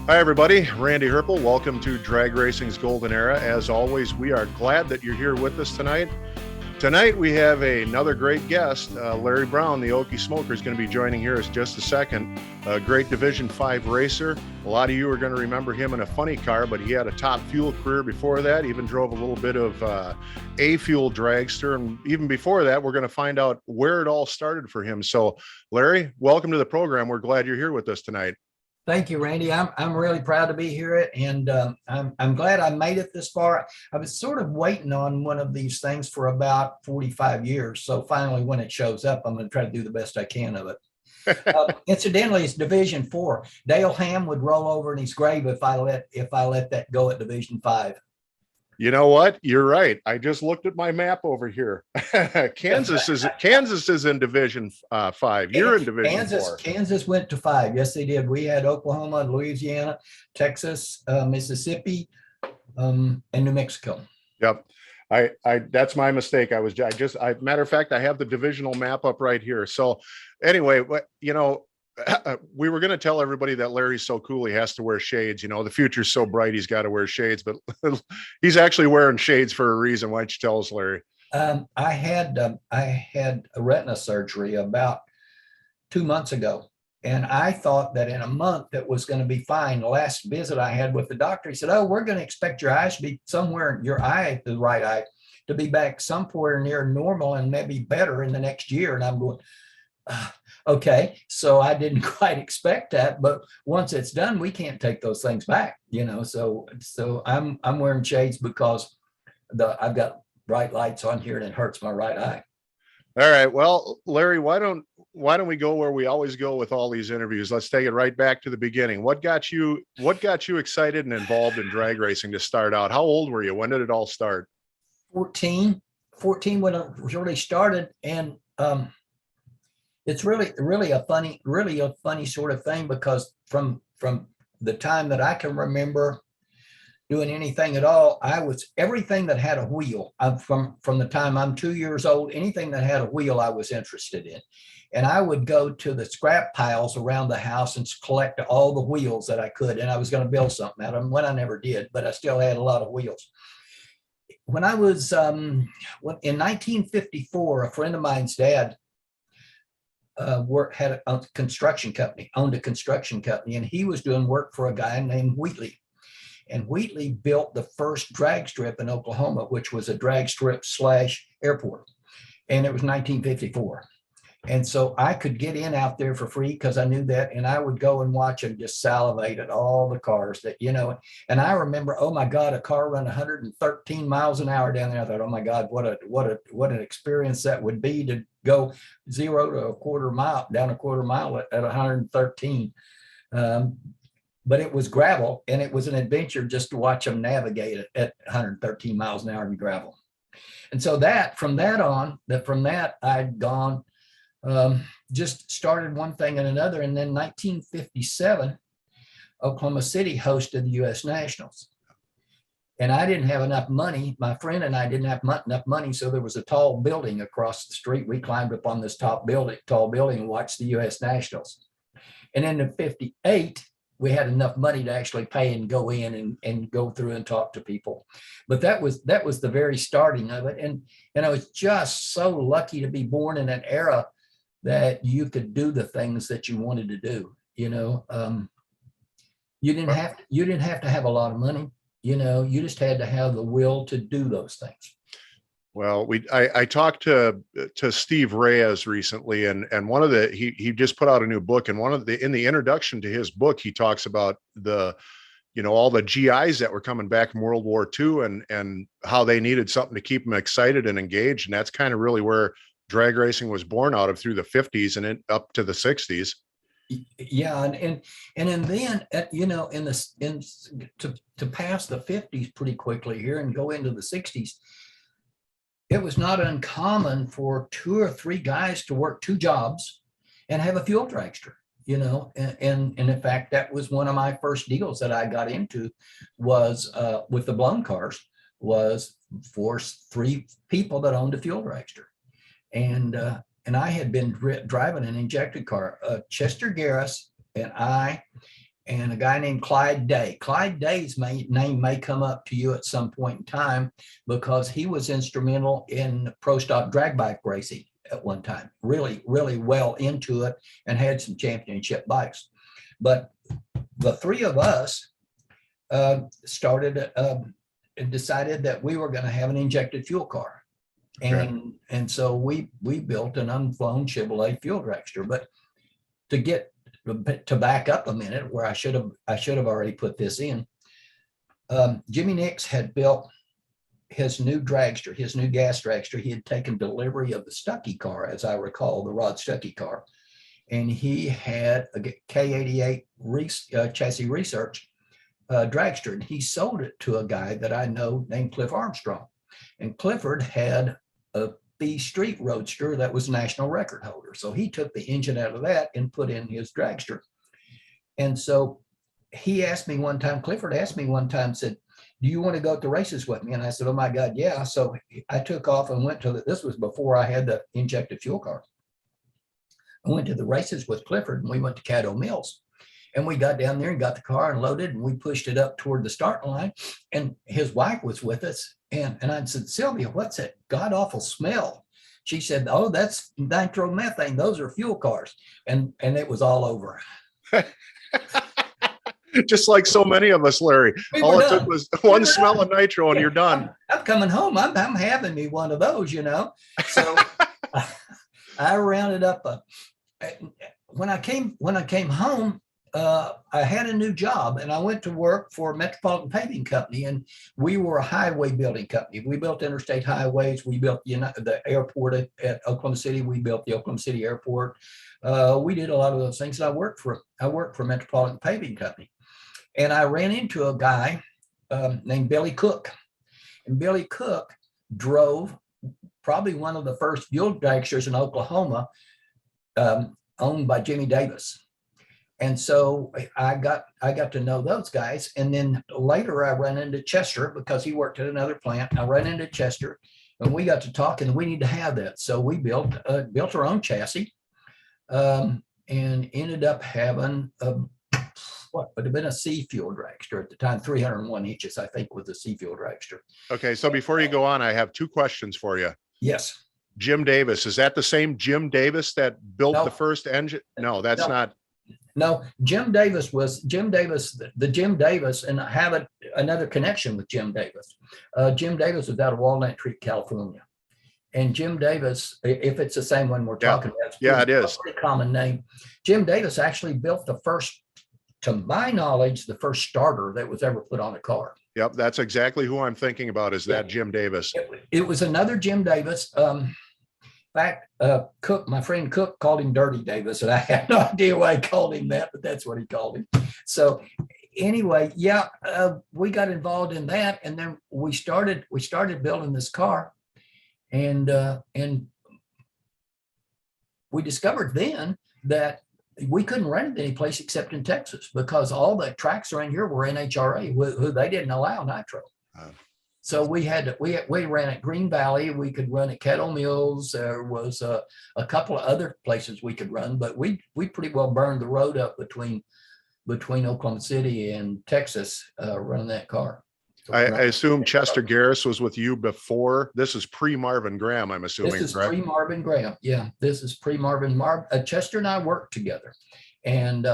Hi, everybody. Randy Herpel. Welcome to Drag Racing's Golden Era. As always, we are glad that you're here with us tonight. Tonight, we have another great guest. Larry Brown, the Okie Smoker, is going to be joining here in just a second. A great Division 5 racer. A lot of you are going to remember him in a funny car, but he had a top fuel career before that. Even drove a little bit of a fuel dragster. And even before that, we're going to find out where it all started for him. So, Larry, welcome to the program. We're glad you're here with us tonight. Thank you, Randy. I'm really proud to be here, and I'm glad I made it this far. I was sort of waiting on one of these things for about 45 years. So finally, when it shows up, I'm going to try to do the best I can of it. Incidentally, it's Division 4. Dale Ham would roll over in his grave if I let that go at Division 5. You know what? You're right. I just looked at my map over here. Kansas is in Division 5. You're in Division 4. Kansas went to 5. Yes, they did. We had Oklahoma, Louisiana, Texas, Mississippi, and New Mexico. Yep. I that's my mistake. Matter of fact, I have the divisional map up right here. So anyway, we were going to tell everybody that Larry's so cool he has to wear shades. The future's so bright he's got to wear shades, but he's actually wearing shades for a reason. Why don't you tell us, Larry? I had a retina surgery about 2 months ago, and I thought that in a month it was going to be fine. The last visit I had with the doctor, he said, "Oh, we're going to expect your eyes to be somewhere, the right eye, to be back somewhere near normal and maybe better in the next year." And I'm going, okay, so I didn't quite expect that, but once it's done, we can't take those things back, So I'm wearing shades because I've got bright lights on here and it hurts my right eye. All right. Well, Larry, why don't we go where we always go with all these interviews? Let's take it right back to the beginning. What got you excited and involved in drag racing to start out? How old were you? When did it all start? 14 when it really started, and it's really a funny sort of thing, because from the time that I can remember doing anything at all, I was everything that had a wheel. From the time I'm 2 years old, anything that had a wheel I was interested in, and I would go to the scrap piles around the house and collect all the wheels that I could, and I was going to build something out of them. When I never did, but I still had a lot of wheels. When I was in 1954, a friend of mine's dad owned a construction company, and he was doing work for a guy named Wheatley. And Wheatley built the first drag strip in Oklahoma, which was a drag strip / airport. And it was 1954. And so I could get in out there for free because I knew that. And I would go and watch and just salivate at all the cars that, and I remember, oh my God, a car run 113 miles an hour down there. I thought, oh my God, what an experience that would be to go 0 to a quarter mile at 113. But it was gravel, and it was an adventure just to watch them navigate at 113 miles an hour in gravel. And so from that I'd gone, just started one thing and another. And then 1957, Oklahoma City hosted the U.S. Nationals. And I didn't have enough money. My friend and I didn't have enough money. So there was a tall building across the street. We climbed up on this tall building and watched the U.S. Nationals. And then in 58, we had enough money to actually pay and go in and go through and talk to people. But that was the very starting of it. And I was just so lucky to be born in an era that you could do the things that you wanted to do. You didn't have to have a lot of money. You just had to have the will to do those things. Well, I talked to Steve Reyes recently, and he just put out a new book, and in the introduction to his book, he talks about all the GIs that were coming back from World War II and how they needed something to keep them excited and engaged, and that's kind of really where drag racing was born out of through the 50s and up to the 60s. Yeah, and then to pass the 50s pretty quickly here and go into the 60s. It was not uncommon for 2 or 3 guys to work 2 jobs and have a fuel dragster, and in fact, that was one of my first deals that I got into was with the blown cars, was for 3 people that owned a fuel dragster. And I had been driving an injected car. Chester Garris and I and a guy named Clyde Day. Clyde Day's name may come up to you at some point in time because he was instrumental in pro stock drag bike racing at one time, really, really well into it and had some championship bikes. But the three of us and decided that we were going to have an injected fuel car. And so we built an unflown Chevrolet fuel dragster. But to back up a minute, where I should have already put this in, Jimmy Nix had built his new dragster, his new gas dragster. He had taken delivery of the Stuckey car, as I recall, the Rod Stuckey car, and he had a K88 chassis research dragster, and he sold it to a guy that I know named Cliff Armstrong. And Clifford had a B Street Roadster that was national record holder. So he took the engine out of that and put in his dragster. And so he asked me one time, Clifford asked me one time, said, do you want to go to the races with me? And I said, oh my God, yeah. So I took off and went to this was before I had the injected fuel car. I went to the races with Clifford, and we went to Caddo Mills. And we got down there and got the car and loaded, and we pushed it up toward the starting line. And his wife was with us. And I said, Sylvia, what's that god awful smell? She said, oh, that's nitromethane. Those are fuel cars. And it was all over. Just like so many of us, Larry. All it took was one smell of nitro and you're done. I'm coming home. I'm having me one of those, you know. So I rounded up when I came home, I had a new job, and I went to work for Metropolitan Paving Company, and we were a highway building company. We built interstate highways. We built the airport at Oklahoma City. We built the Oklahoma City airport. We did a lot of those things. I worked for Metropolitan Paving Company, and I ran into a guy named Billy Cook, and Billy Cook drove probably one of the first fuel dragsters in Oklahoma, owned by Jimmy Davis. And so I got to know those guys. And then later I ran into Chester because he worked at another plant. I ran into Chester, and we got to talking, and we need to have that. So we built our own chassis, and ended up having what would have been a C fuel dragster at the time. 301 inches, I think, was the C fuel dragster. Okay. So before you go on, I have two questions for you. Yes. Jim Davis, is that the same Jim Davis that built the first engine? No, that's not. No, Jim Davis, the Jim Davis, and I have another connection with Jim Davis. Jim Davis was out of Walnut Creek, California. And Jim Davis, if it's the same one we're talking about, it is a pretty common name. Jim Davis actually built the first, to my knowledge, the first starter that was ever put on a car. Yep, that's exactly who I'm thinking about, is that Jim Davis. It was another Jim Davis. In fact, Cook, my friend Cook, called him Dirty Davis, and I had no idea why he called him that, but that's what he called him. So anyway, we got involved in that, and then we started building this car, and we discovered then that we couldn't run it any place except in Texas, because all the tracks around here were NHRA, who they didn't allow nitro. So we ran at Green Valley. We could run at Caddo Mills. There was a couple of other places we could run, but we pretty well burned the road up between Oklahoma City and Texas running that car. I assume Chester Garris was with you before. This is pre-Marvin Graham, I'm assuming. This is pre-Marvin Graham. Yeah, this is pre-Marvin. Chester and I worked together, and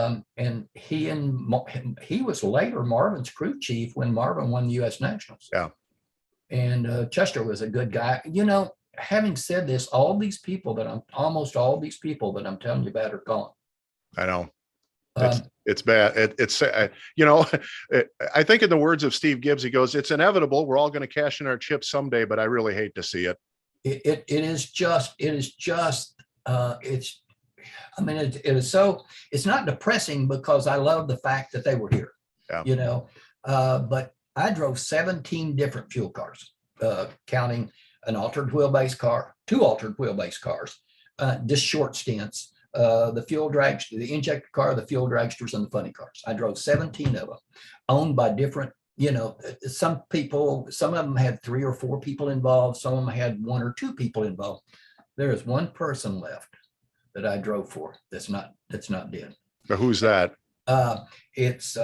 he was later Marvin's crew chief when Marvin won the U.S. Nationals. Yeah. And Chester was a good guy. You know, having said this, almost all these people that I'm telling you about are gone. I know. It's bad. I think in the words of Steve Gibbs, he goes, it's inevitable. We're all going to cash in our chips someday, but I really hate to see it. It is so, it's not depressing because I love the fact that they were here, but I drove 17 different fuel cars, counting an altered wheelbase car, 2 altered wheelbase cars, just short stints, the fuel dragster, the injector car, the fuel dragsters, and the funny cars. I drove 17 of them, owned by different, some of them had 3 or 4 people involved. Some of them had 1 or 2 people involved. There is one person left that I drove for that's not dead. But who's that? It's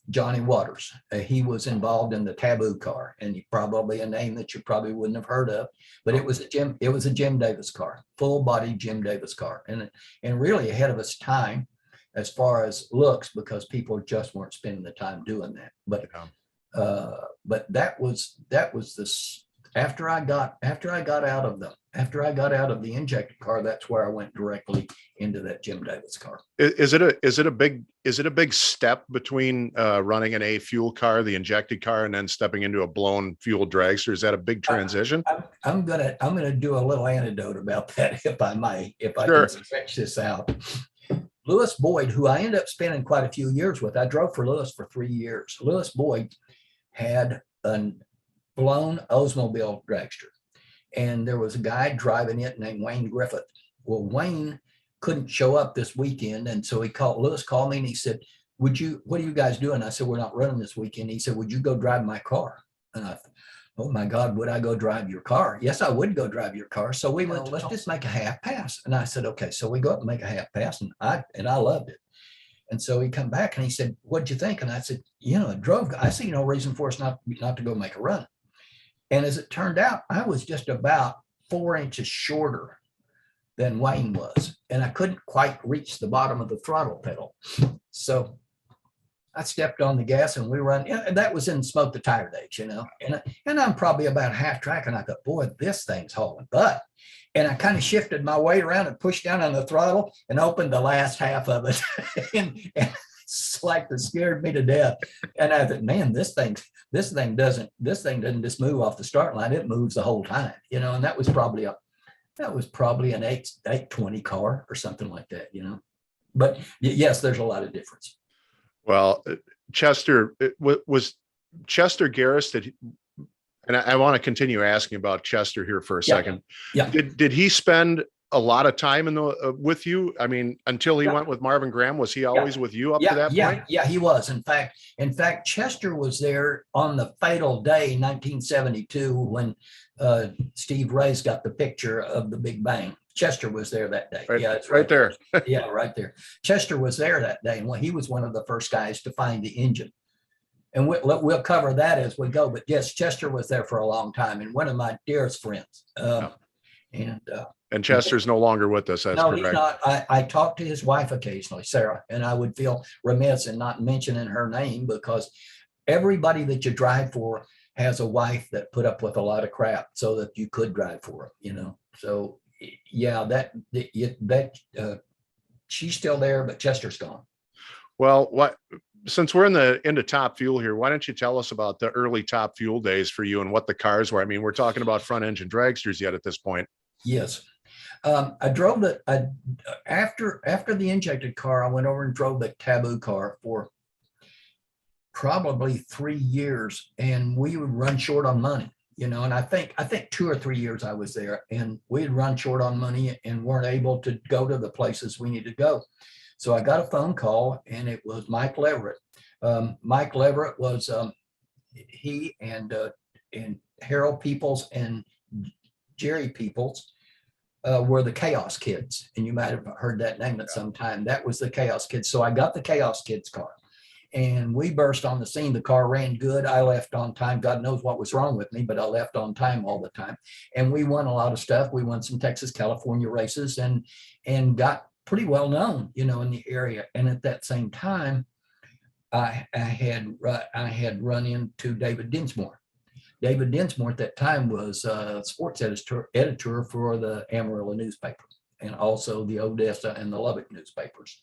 Johnny Waters. He was involved in the Taboo car, and probably a name that you probably wouldn't have heard of, but it was a Jim Davis car, full body Jim Davis car, and really ahead of its time as far as looks, because people just weren't spending the time doing that. But that was this after I got out of the injected car, that's where I went directly into that Jim Davis car. Is it a big step between running an A fuel car, the injected car, and then stepping into a blown fuel dragster? Is that a big transition? I'm gonna do a little anecdote about that, if I may, if I Sure. can stretch this out. Lewis Boyd, who I ended up spending quite a few years with, I drove for Lewis for 3 years. Lewis Boyd had a blown Oldsmobile dragster, and there was a guy driving it named Wayne Griffith. Well, Wayne couldn't show up this weekend, and so Lewis called me and he said, what are you guys doing? I said, we're not running this weekend. He said, would you go drive my car? And I thought, oh my God, would I go drive your car? Yes, I would go drive your car. So we went, let's just make a half pass. And I said, okay. So we go up and make a half pass, and I loved it. And so he come back and he said, what'd you think? And I said, I see no reason for us not to go make a run. And as it turned out, I was just about 4 inches shorter than Wayne was, and I couldn't quite reach the bottom of the throttle pedal. So I stepped on the gas and we run. And that was in smoke the tire days, and I'm probably about half track, and I thought, boy, this thing's hauling butt. And I kind of shifted my weight around and pushed down on the throttle and opened the last half of it. and it's like it scared me to death. And I thought, man, this thing doesn't just move off the start line. It moves the whole time, and that was probably an 820 car or something like that, but yes, there's a lot of difference. Well, Chester, was Chester Garris, and I want to continue asking about Chester here for a second. Yeah. Did he spend a lot of time with you? I mean, until he went with Marvin Graham, was he always with you up to that point? Yeah, he was. In fact, Chester was there on the fatal day, 1972, when Steve Reyes got the picture of the Big Bang. Chester was there that day. It's right there. Yeah, right there. Chester was there that day, and he was one of the first guys to find the engine. And we'll cover that as we go. But yes, Chester was there for a long time, and one of my dearest friends. And Chester's no longer with us. That's no, correct. He's not. I talk to his wife occasionally, Sarah, and I would feel remiss in not mentioning her name, because everybody that you drive for has a wife that put up with a lot of crap so that you could drive for her, So yeah, she's still there, but Chester's gone. Well, since we're into Top Fuel here, why don't you tell us about the early Top Fuel days for you and what the cars were? I mean, we're talking about front engine dragsters yet at this point. Yes. I drove after the injected car, I went over and drove the Taboo car for probably 3 years, and we would run short on money, and I think 2 or 3 years I was there, and we'd run short on money and weren't able to go to the places we needed to go. So I got a phone call, and it was Michael Everett. Michael Everett was he and Harold Peoples and Jerry Peoples were the Chaos Kids, and you might have heard that name at some time. That was the Chaos Kids. So I got the Chaos Kids car, and we burst on the scene. The car ran good. I left on time. God knows what was wrong with me, but I left on time all the time. And we won a lot of stuff. We won some Texas, California races, and got pretty well known, in the area. And at that same time, I had run into David Dinsmore. David Dinsmore at that time was a sports editor for the Amarillo newspaper, and also the Odessa and the Lubbock newspapers.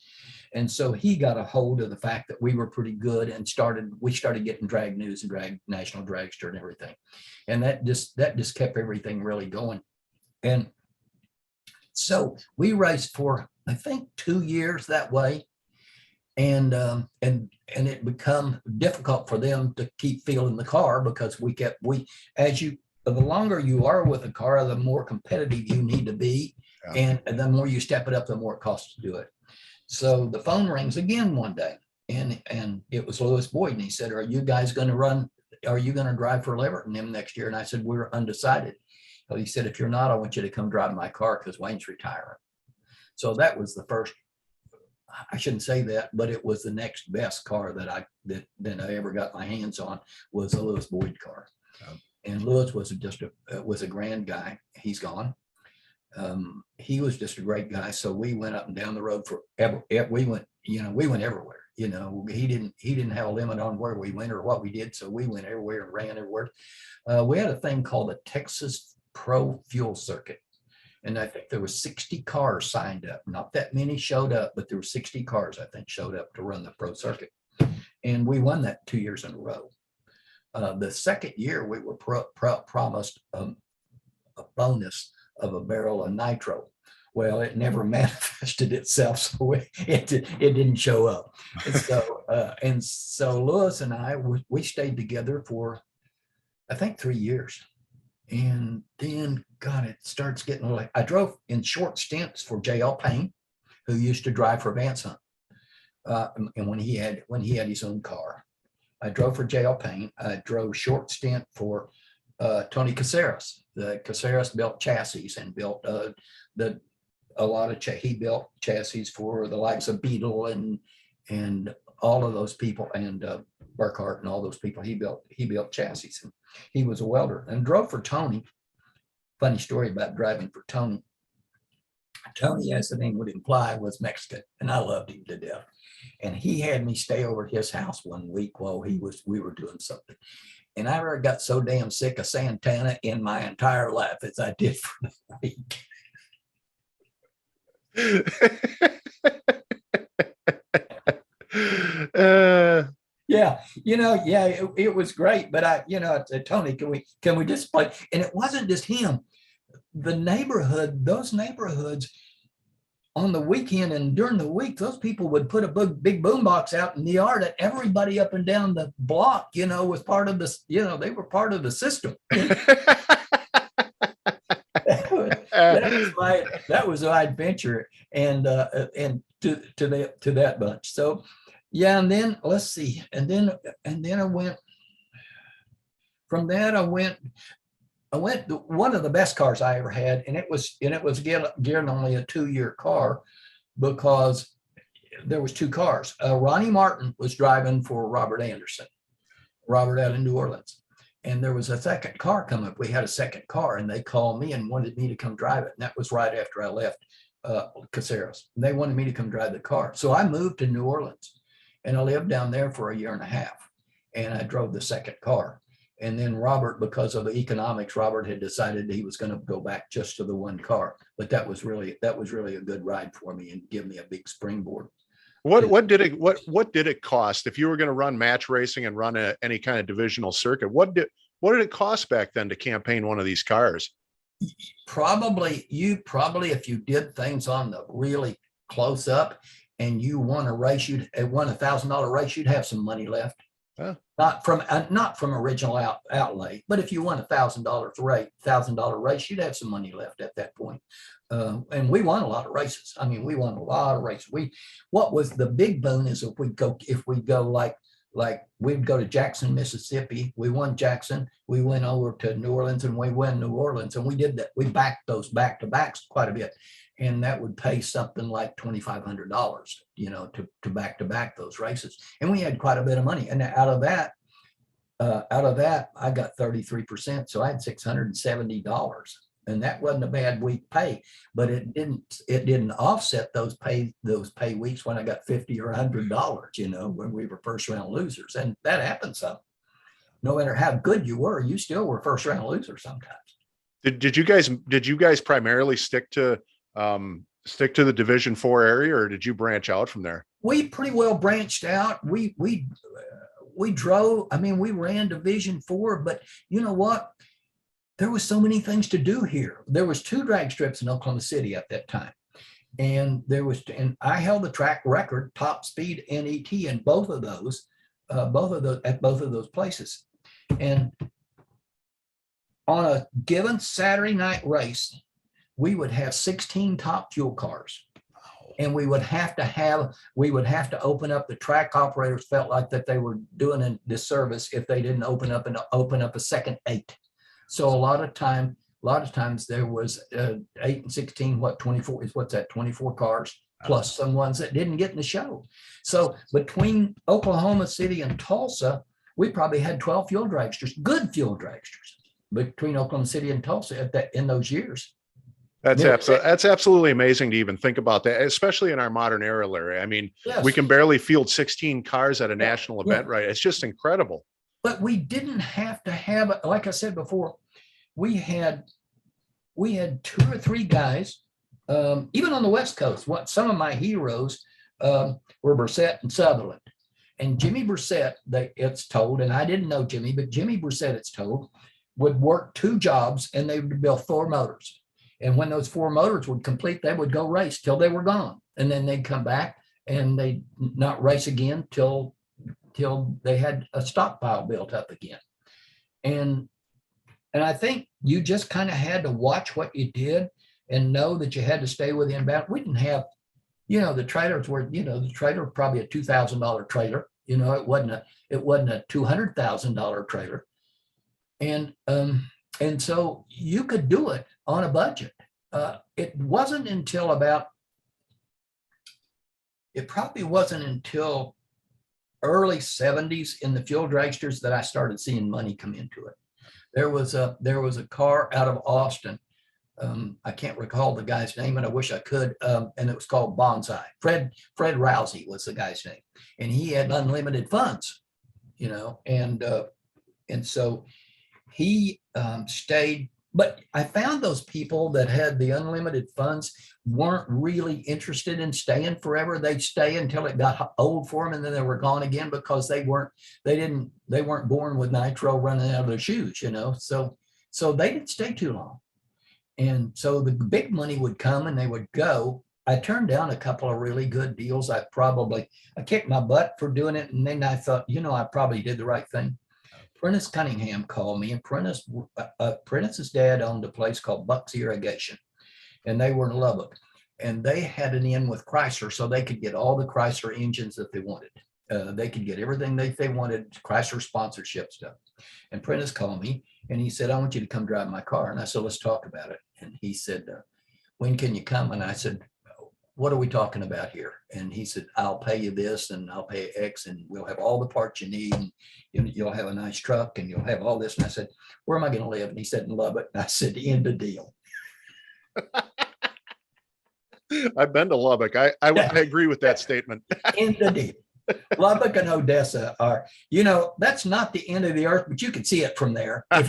And so he got a hold of the fact that we were pretty good, and we started getting drag news and drag National Dragster and everything. And that just kept everything really going. And so we raced for, I think, 2 years that way. And it become difficult for them to keep feeling the car, because the longer you are with a car, the more competitive you need to be. Yeah. And the more you step it up, the more it costs to do it. So the phone rings again one day, and it was Lewis Boyd, and he said, are you guys going to run? Are you going to drive for Leverett and them next year? And I said, we're undecided. So he said, if you're not, I want you to come drive my car, because Wayne's retiring. So that was the first I shouldn't say that, but it was the next best car that I ever got my hands on, was a Lewis Boyd car. And Lewis was was a grand guy. He's gone. He was just a great guy. So we went up and down the road we went everywhere. He didn't have a limit on where we went or what we did. So we went everywhere and ran everywhere. We had a thing called the Texas Pro Fuel Circuit. And I think there were 60 cars signed up. Not that many showed up, but there were 60 cars, I think, showed up to run the pro circuit. And we won that 2 years in a row. The second year, we were promised a bonus of a barrel of nitro. Well, it never manifested itself, so it didn't show up. And so Lewis and I, we stayed together for, I think, 3 years. And then, God, it starts getting like, I drove in short stints for J.L. Payne, who used to drive for Vance Hunt. And when he had his own car, I drove for J.L. Payne. I drove short stint for Tony Caceres. The Caceres built chassis and built he built chassis for the likes of Beetle and all of those people, and Burkhart and all those people. He built chassis, and he was a welder, and drove for Tony. Funny story about driving for Tony. Tony, as the name would imply, was Mexican, and I loved him to death. And he had me stay over at his house one week while we were doing something. And I never got so damn sick of Santana in my entire life as I did for the week. It was great. But I said, Tony, can we just play? And it wasn't just him. Those neighborhoods on the weekend and during the week, those people would put a big boombox out in the yard, and everybody up and down the block, was part of this, they were part of the system. That was my adventure, and to that bunch. So yeah, and then let's see, and then I went from that. I went one of the best cars I ever had, and it was again only a 2-year car, because there was 2 cars. Ronnie Martin was driving for Robert Anderson, Robert out in New Orleans. And there was a second car come up. We had a second car, and they called me and wanted me to come drive it. And that was right after I left Caceres. And they wanted me to come drive the car. So I moved to New Orleans, and I lived down there for 1.5 years. And I drove the second car. And then Robert, because of the economics, Robert had decided he was going to go back just to the one car. But that was really a good ride for me and give me a big springboard. What did it cost if you were going to run match racing and run any kind of divisional circuit? What did it cost back then to campaign one of these cars? Probably if you did things on the really close up and you won a race, won $1,000 race, you'd have some money left. Huh. Not from original outlay, but if you won $1,000 race, you'd have some money left at that point. And we won a lot of races. I mean, we won a lot of races. What was the big boon is if we go like we'd go to Jackson, Mississippi. We won Jackson. We went over to New Orleans, and we won New Orleans, and we did that. We backed those back to backs quite a bit, and that would pay something like $2,500, to back to back those races. And we had quite a bit of money, and out of that, I got 33%, so I had $670. And that wasn't a bad week pay, but it didn't offset those pay weeks when I got $50 or $100, when we were first round losers. And that happens some. No matter how good you were, you still were first round losers sometimes. Did you guys primarily stick to the Division 4 area, or did you branch out from there? We pretty well branched out. We drove, we ran Division 4, but you know what? There was so many things to do here. There was 2 drag strips in Oklahoma City at that time. And I held the track record, top speed NET in both of those places. And on a given Saturday night race, we would have 16 top fuel cars. And we would have to open up. The track operators felt like that they were doing a disservice if they didn't open up a second 8. So a lot of times there was 8 and 16, 24 is what's that, 24 cars plus some ones that didn't get in the show. So between Oklahoma City and Tulsa, we probably had 12 fuel dragsters, good fuel dragsters, between Oklahoma City and Tulsa in those years. That's absolutely amazing to even think about that, especially in our modern era, Larry. I mean, Yes. we can barely field 16 cars at a national event, right? It's just incredible. But we didn't have to have, like I said before, we had 2 or 3 guys, even on the West Coast. Some of my heroes were Brissett and Sutherland. And Jimmy Brissett, it's told, and I didn't know Jimmy, but Jimmy Brissett, it's told, would work 2 jobs and they would build 4 motors. And when those 4 motors would complete, they would go race till they were gone. And then they'd come back and they'd not race again till they had a stockpile built up again. And I think you just kind of had to watch what you did and know that you had to stay within bounds. We didn't have, the trailers were, the trailer was probably a $2,000 trailer. It wasn't a $200,000 trailer. And so you could do it on a budget. It probably wasn't until early 70s in the fuel dragsters that I started seeing money come into it. There was a car out of Austin. I can't recall the guy's name, and I wish I could. And it was called Bonsai. Fred Rousey was the guy's name, and he had unlimited funds, and so he stayed. But I found those people that had the unlimited funds weren't really interested in staying forever. They'd stay until it got old for them, and then they were gone again because they weren't born with nitro running out of their shoes, So they didn't stay too long. And so the big money would come and they would go. I turned down a couple of really good deals. I kicked my butt for doing it. And then I thought, I probably did the right thing. Prentice Cunningham called me, and Prentice's dad owned a place called Buck's Irrigation, and they were in Lubbock, and they had an in with Chrysler, so they could get all the Chrysler engines that they wanted. They could get everything they wanted, Chrysler sponsorship stuff. And Prentice called me, and he said, "I want you to come drive my car." And I said, "Let's talk about it." And he said, "When can you come?" And I said, "What are we talking about here?" And he said, "I'll pay you this, and I'll pay X, and we'll have all the parts you need, and you'll have a nice truck, and you'll have all this." And I said, "Where am I going to live?" And he said, "In Lubbock." And I said, "End the deal." I've been to Lubbock. I agree with that statement. End the deal. Lubbock and Odessa are, that's not the end of the earth, but you can see it from there. If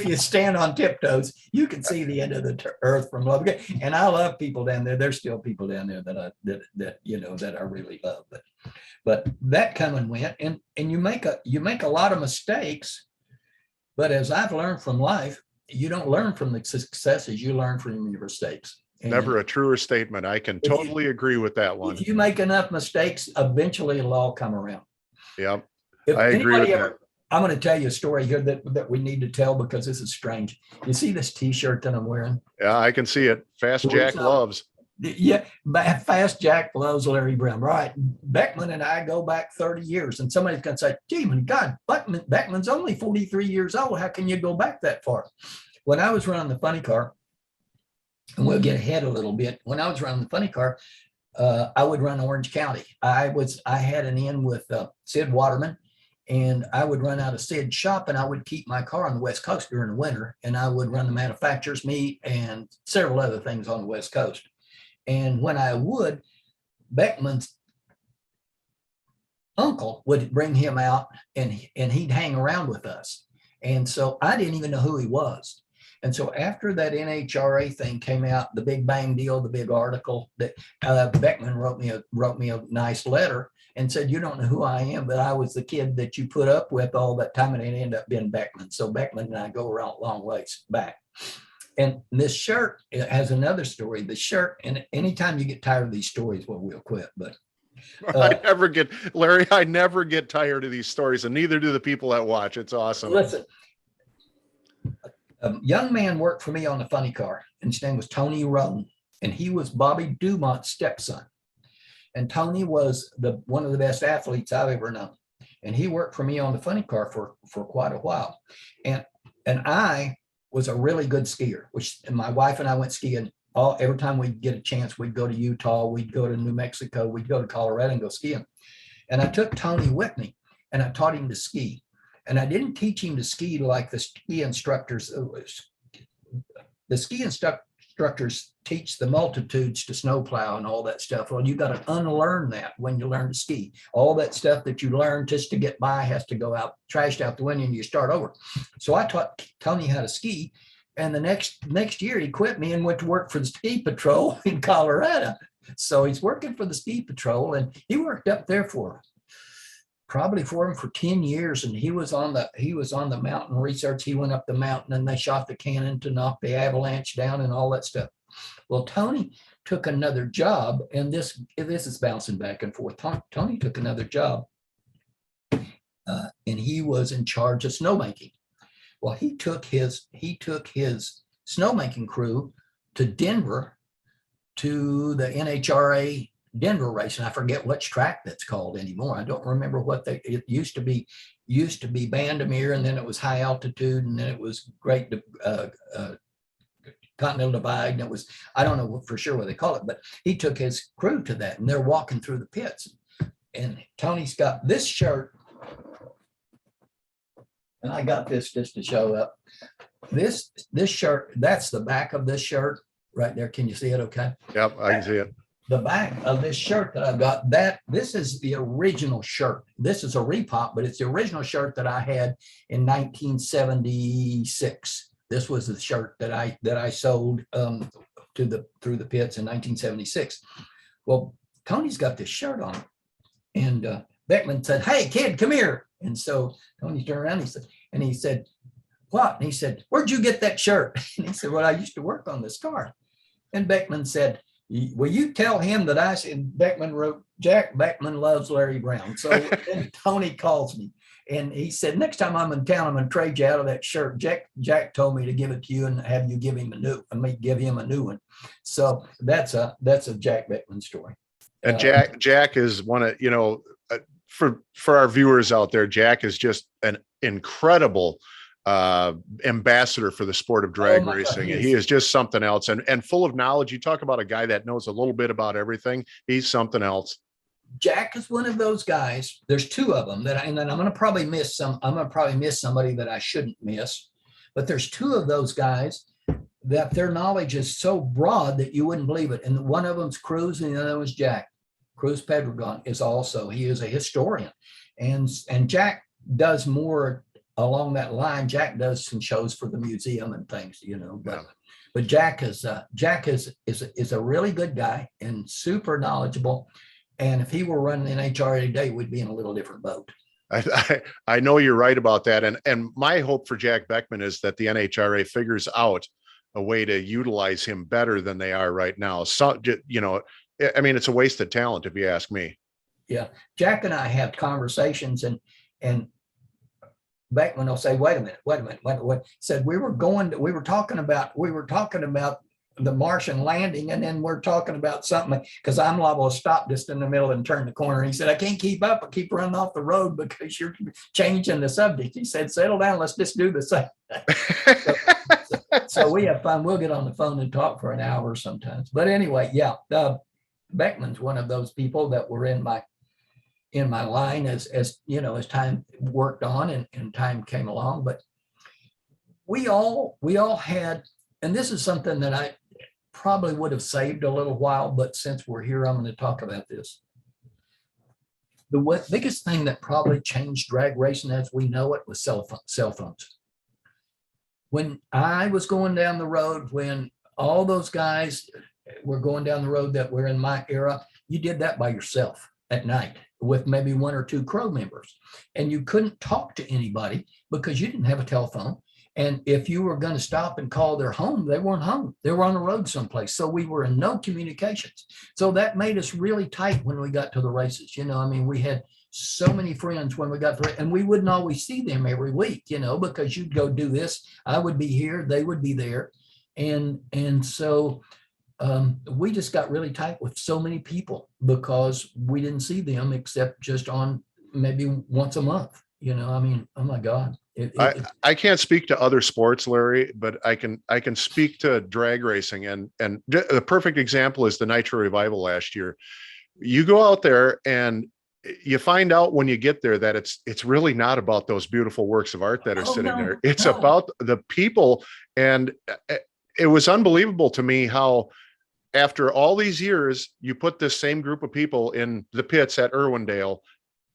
you stand on tiptoes, you can see the end of the earth from Lubbock. And I love people down there. There's still people down there that I really love. But that come and went, and you make a lot of mistakes. But as I've learned from life, you don't learn from the successes, you learn from your mistakes. And never a truer statement. I can totally agree with that one. If you make enough mistakes, eventually it'll all come around. Yeah, I agree with that. I'm going to tell you a story here that we need to tell because this is strange. You see this T-shirt that I'm wearing? Yeah, I can see it. Fast Jack loves. Yeah, Fast Jack loves Larry Brown. Right. Beckman and I go back 30 years, and somebody's going to say, "Gee, my God, Beckman's only 43 years old. How can you go back that far?" When I was running the funny car, and we'll get ahead a little bit. When I was running the funny car, I would run Orange County. I had an in with Sid Waterman, and I would run out of Sid's shop, and I would keep my car on the West Coast during the winter, and I would run the manufacturer's meet and several other things on the West Coast. And when I would, Beckman's uncle would bring him out, and he'd hang around with us. And so I didn't even know who he was. And so after that NHRA thing came out, the Big Bang deal, the big article, that Beckman wrote me a nice letter and said, "You don't know who I am, but I was the kid that you put up with all that time," and it ended up being Beckman. So Beckman and I go around a long ways back. And this shirt has another story. The shirt, and anytime you get tired of these stories, well, we'll quit. But I never get tired of these stories, and neither do the people that watch. It's awesome. Listen. A young man worked for me on the funny car, and his name was Tony Roan, and he was Bobby Dumont's stepson. And Tony was one of the best athletes I've ever known. And he worked for me on the funny car for quite a while. And I was a really good skier, which my wife and I went skiing every time we'd get a chance, we'd go to Utah, we'd go to New Mexico, we'd go to Colorado and go skiing. And I took Tony with me and I taught him to ski. And I didn't teach him to ski like the ski instructors. The ski instructors teach the multitudes to snowplow and all that stuff. Well, you got to unlearn that when you learn to ski. All that stuff that you learn just to get by has to go out, trashed out the window, and you start over. So I taught Tony how to ski. And the next year he quit me and went to work for the ski patrol in Colorado. So he's working for the ski patrol, and he worked up there for 10 years. And he was on the mountain research. He went up the mountain and they shot the cannon to knock the avalanche down and all that stuff. Well, Tony took another job, and this is bouncing back and forth. Tony took another job, and he was in charge of snowmaking. Well, he took his snowmaking crew to Denver to the NHRA Denver race, and I forget which track that's called anymore. I don't remember it used to be Bandamere, and then it was high altitude, and then it was Great Continental Divide, and it was, I don't know for sure what they call it, but he took his crew to that, and they're walking through the pits, and Tony's got this shirt, and I got this just to show up. This shirt, that's the back of this shirt right there. Can you see it okay? Yep, I can see it. The back of this shirt that I've got, this is the original shirt. This is a repop, but it's the original shirt that I had in 1976. This was the shirt that I sold through the pits in 1976. Well, Tony's got this shirt on, and Beckman said, "Hey, kid, come here." And so Tony turned around, and he said, "What?" And he said, "Where'd you get that shirt?" And he said, "Well, I used to work on this car." And Beckman said, "Will you tell him that I said," Beckman wrote, "Jack Beckman loves Larry Brown." So then Tony calls me, and he said, "Next time I'm in town, I'm going to trade you out of that shirt. Jack told me to give it to you and have you give him give him a new one." So that's a Jack Beckman story. And Jack is one of, for our viewers out there, Jack is just an incredible ambassador for the sport of drag racing. He is just something else, and full of knowledge. You talk about a guy that knows a little bit about everything. He's something else. Jack is one of those guys. There's two of them and then I'm going to probably miss somebody that I shouldn't miss, but there's two of those guys that their knowledge is so broad that you wouldn't believe it. And one of them's Cruz, and the other was Jack. Cruz Pedregon he is a historian, and Jack does more along that line. Jack does some shows for the museum and things, but Jack is a really good guy and super knowledgeable. And if he were running NHRA today, we'd be in a little different boat. I know you're right about that. And my hope for Jack Beckman is that the NHRA figures out a way to utilize him better than they are right now. So, I mean, it's a wasted talent, if you ask me. Yeah. Jack and I have conversations, and Beckman will say, wait a minute. Said we were talking about the Martian landing, and then we're talking about something, because I'm liable to stop just in the middle and turn the corner. He said, I can't keep up. I keep running off the road because you're changing the subject. He said, settle down. Let's just do the same. So we have fun. We'll get on the phone and talk for an hour sometimes. But anyway, yeah, Beckman's one of those people that were in my line as time worked on and time came along. But we all had, and this is something that I probably would have saved a little while, but since we're here, I'm going to talk about this. The biggest thing that probably changed drag racing as we know it was cell phones. When I was going down the road, when all those guys were going down the road that were in my era, you did that by yourself at night with maybe one or two crew members, and you couldn't talk to anybody because you didn't have a telephone. And if you were going to stop and call their home, they weren't home. They were on the road someplace. So we were in no communications. So that made us really tight when we got to the races. We had so many friends when we got to, and we wouldn't always see them every week, because you'd go do this. I would be here, they would be there. And so we just got really tight with so many people because we didn't see them except just on maybe once a month. Oh my God. I can't speak to other sports, Larry, but I can speak to drag racing, and the perfect example is the Nitro Revival last year. You go out there and you find out when you get there that it's really not about those beautiful works of art that are Oh, sitting no, there. It's no. about the people. And it was unbelievable to me how after all these years, you put this same group of people in the pits at Irwindale,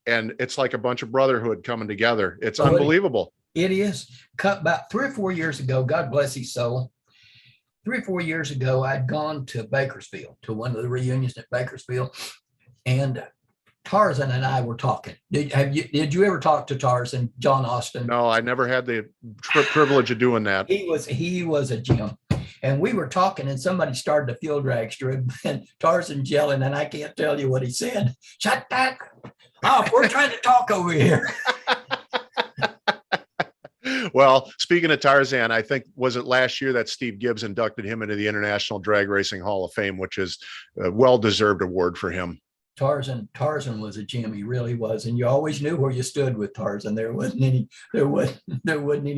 and it's like a bunch of brotherhood coming together. It's unbelievable. It is. About 3 or 4 years ago, God bless his soul, 3 or 4 years ago, I'd gone to Bakersfield, to one of the reunions at Bakersfield, and Tarzan and I were talking. Did you ever talk to Tarzan, John Austin? No, I never had the privilege of doing that. He was a gem. And we were talking, and somebody started a field drag strip, and Tarzan's yelling, and I can't tell you what he said. Shut that off. We're trying to talk over here. Well, speaking of Tarzan, I think, was it last year that Steve Gibbs inducted him into the International Drag Racing Hall of Fame, which is a well-deserved award for him. Tarzan was a gem. He really was. And you always knew where you stood with Tarzan. There wasn't any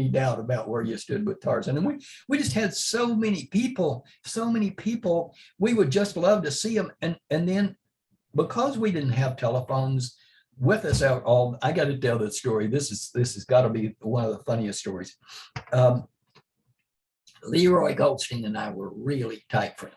doubt about where you stood with Tarzan. And we just had so many people. We would just love to see them. And then because we didn't have telephones with us out all, I got to tell this story. This has got to be one of the funniest stories. Leroy Goldstein and I were really tight friends.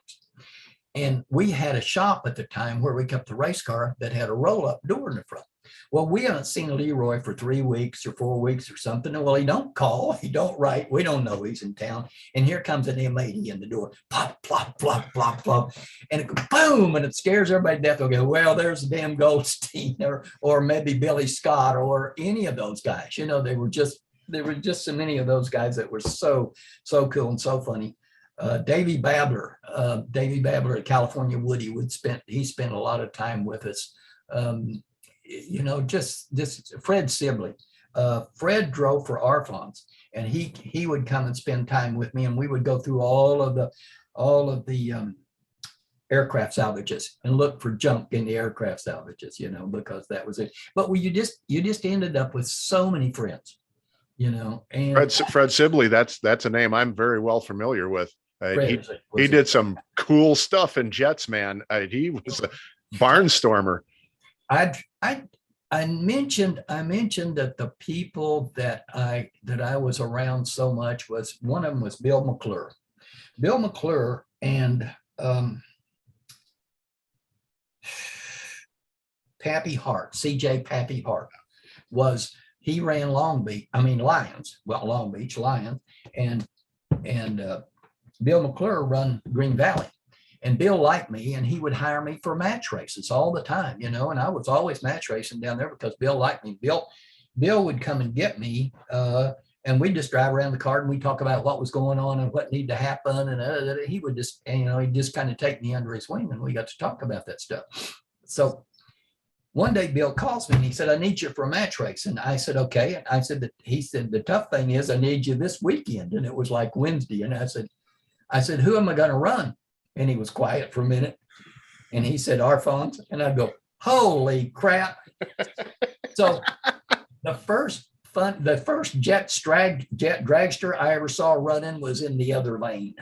And we had a shop at the time where we kept the race car that had a roll-up door in the front. Well, we haven't seen Leroy for 3 weeks or 4 weeks or something. And well, he don't call, he don't write. We don't know he's in town. And here comes an M80 in the door. Plop, plop, plop, plop, plop. And it goes boom, and it scares everybody to death. They'll go, well, there's the damn Goldstein, or maybe Billy Scott, or any of those guys. You know, there were just so many of those guys that were so cool and so funny. Davey Babler at California Woody he spent a lot of time with us. You know, just Fred Sibley. Fred drove for Arfons, and he would come and spend time with me, and we would go through all of the aircraft salvages and look for junk in the aircraft salvages, you know, because that was it. But you just ended up with so many friends, you know. And Fred Sibley, that's a name I'm very well familiar with. He did some cool stuff in jets, man. He was a barnstormer. I mentioned that the people that I was around so much was, one of them was Bill Mcclure. Bill Mcclure and Pappy Hart, CJ Pappy Hart, he ran Long Beach Lions, and Bill Mcclure run Green Valley. And Bill liked me, and he would hire me for match races all the time, you know, and I was always match racing down there because Bill liked me. Bill would come and get me, and we'd just drive around the car, and we'd talk about what was going on and what needed to happen. And he would just, you know, he'd just kind of take me under his wing, and we got to talk about that stuff. So one day Bill calls me and he said, I need you for a match race. And I said, okay. And he said, the tough thing is I need you this weekend. And it was like Wednesday. And I said, who am I going to run? And he was quiet for a minute. And he said, Arfons. And I'd go, holy crap. So the first jet dragster I ever saw running was in the other lane.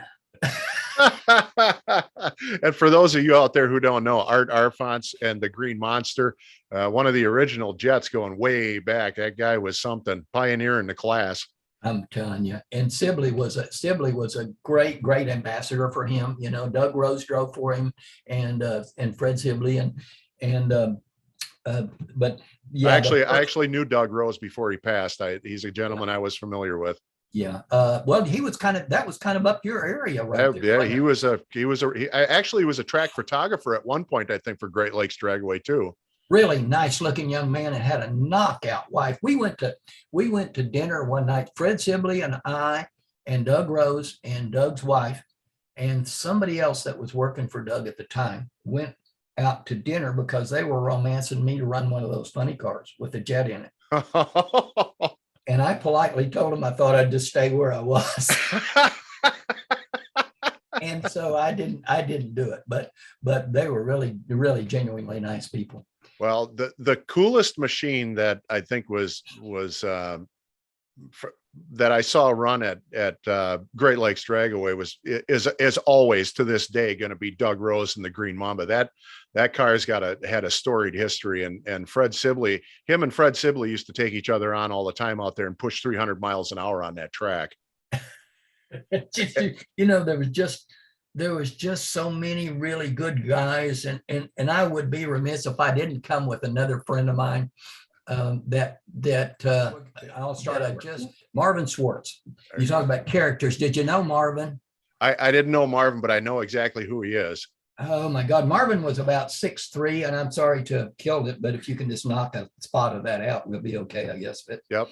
And for those of you out there who don't know, Art Arfons and the Green Monster, one of the original jets going way back. That guy was something, pioneering the class. I'm telling you. And Sibley was a great ambassador for him. You know, Doug Rose drove for him, and Fred Sibley, but yeah. I actually knew Doug Rose before he passed. He's a gentleman I was familiar with. Yeah. Well, that was kind of up your area, right? Yeah, he was a track photographer at one point, I think, for Great Lakes Dragway too. Really nice looking young man and had a knockout wife. We went to dinner one night, Fred Sibley and I and Doug Rose and Doug's wife and somebody else that was working for Doug at the time went out to dinner because they were romancing me to run one of those funny cars with a jet in it. And I politely told him I thought I'd just stay where I was. And so I didn't do it, but they were really genuinely nice people. Well, the coolest machine that I think was that I saw run at Great Lakes Dragaway is as always to this day going to be Doug Rose and the Green Mamba. That car's had a storied history, and Fred Sibley, him and Fred Sibley used to take each other on all the time out there and push 300 miles an hour on that track. There was just so many really good guys, and I would be remiss if I didn't come with another friend of mine. I'll start out just Marvin Schwartz. You talk about characters. Did you know Marvin? I didn't know Marvin, but I know exactly who he is. Oh my God. Marvin was about 6'3", and I'm sorry to have killed it, but if you can just knock a spot of that out, we'll be okay, I guess. But yep.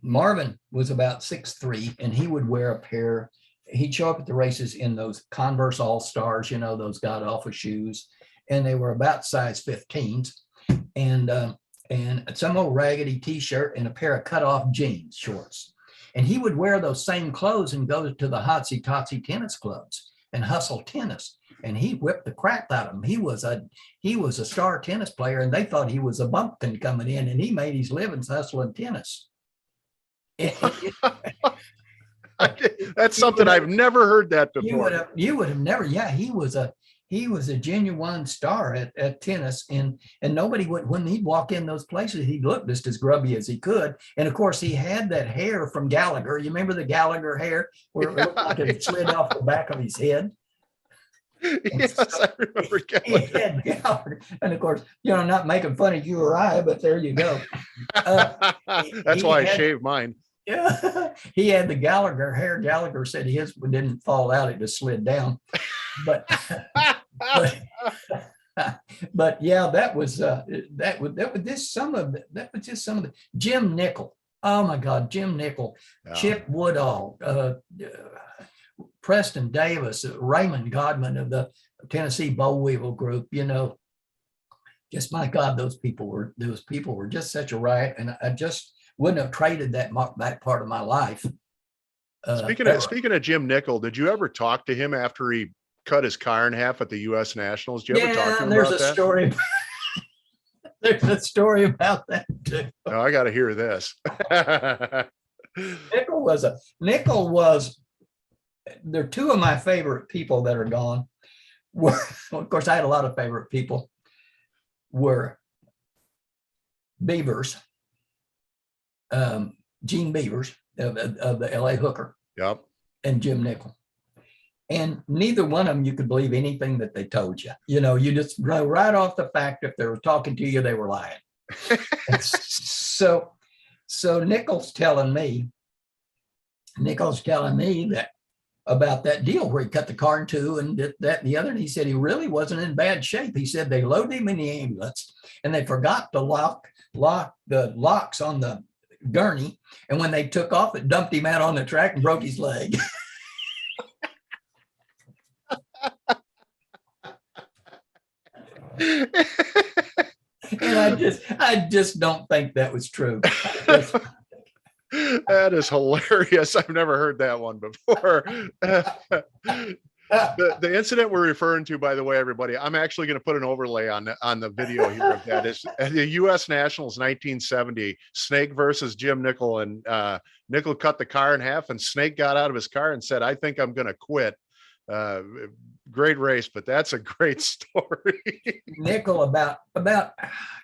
Marvin was about 6'3", and he would wear a pair. He'd show up at the races in those Converse All-Stars, those god-awful shoes, and they were about size 15s. And some old raggedy t-shirt and a pair of cut-off jeans shorts. And he would wear those same clothes and go to the hotsy-totsy tennis clubs and hustle tennis. And he whipped the crap out of them. He was a star tennis player, and they thought he was a bumpkin coming in, and he made his living hustling tennis. That's something I've never heard that before. You would have never. Yeah, he was a genuine star at tennis, and nobody would, when he'd walk in those places, he'd look just as grubby as he could. And of course, he had that hair from Gallagher. You remember the Gallagher hair where it looked like it slid off the back of his head? Yes, I remember Gallagher. And of course, not making fun of you or I, but there you go. That's why I shaved mine. Yeah, he had the Gallagher hair. Gallagher said his didn't fall out; it just slid down. But yeah, that was just some of the Jim Nickel. Oh my God, Jim Nickel, yeah. Chip Woodall, Preston Davis, Raymond Godman of the Tennessee Boll Weevil Group. Just my God, those people were just such a riot, and I just wouldn't have traded that part of my life. Speaking of Jim Nickel, did you ever talk to him after he cut his car in half at the U.S. Nationals? Did you ever talk to him about that? Story. There's a story about that too. Oh, I got to hear this. Nickel was. They're two of my favorite people that are gone. Of course, I had a lot of favorite people. Were Beavers. Gene Beavers of the LA Hooker. Yep. And Jim Nickel. And neither one of them you could believe anything that they told you. You just go right off the fact if they were talking to you, they were lying. So Nickel's telling me that about that deal where he cut the car in two and that and the other. And he said he really wasn't in bad shape. He said they loaded him in the ambulance and they forgot to lock the locks on the gurney, and when they took off, it dumped him out on the track and broke his leg. And I just don't think that was true. That is hilarious. I've never heard that one before. The incident we're referring to, by the way, everybody, I'm actually going to put an overlay on the video here of that. Is the U.S. Nationals 1970, Snake versus Jim Nickel, and Nickel cut the car in half, and Snake got out of his car and said, "I think I'm going to quit." Great race, but that's a great story. Nickel, about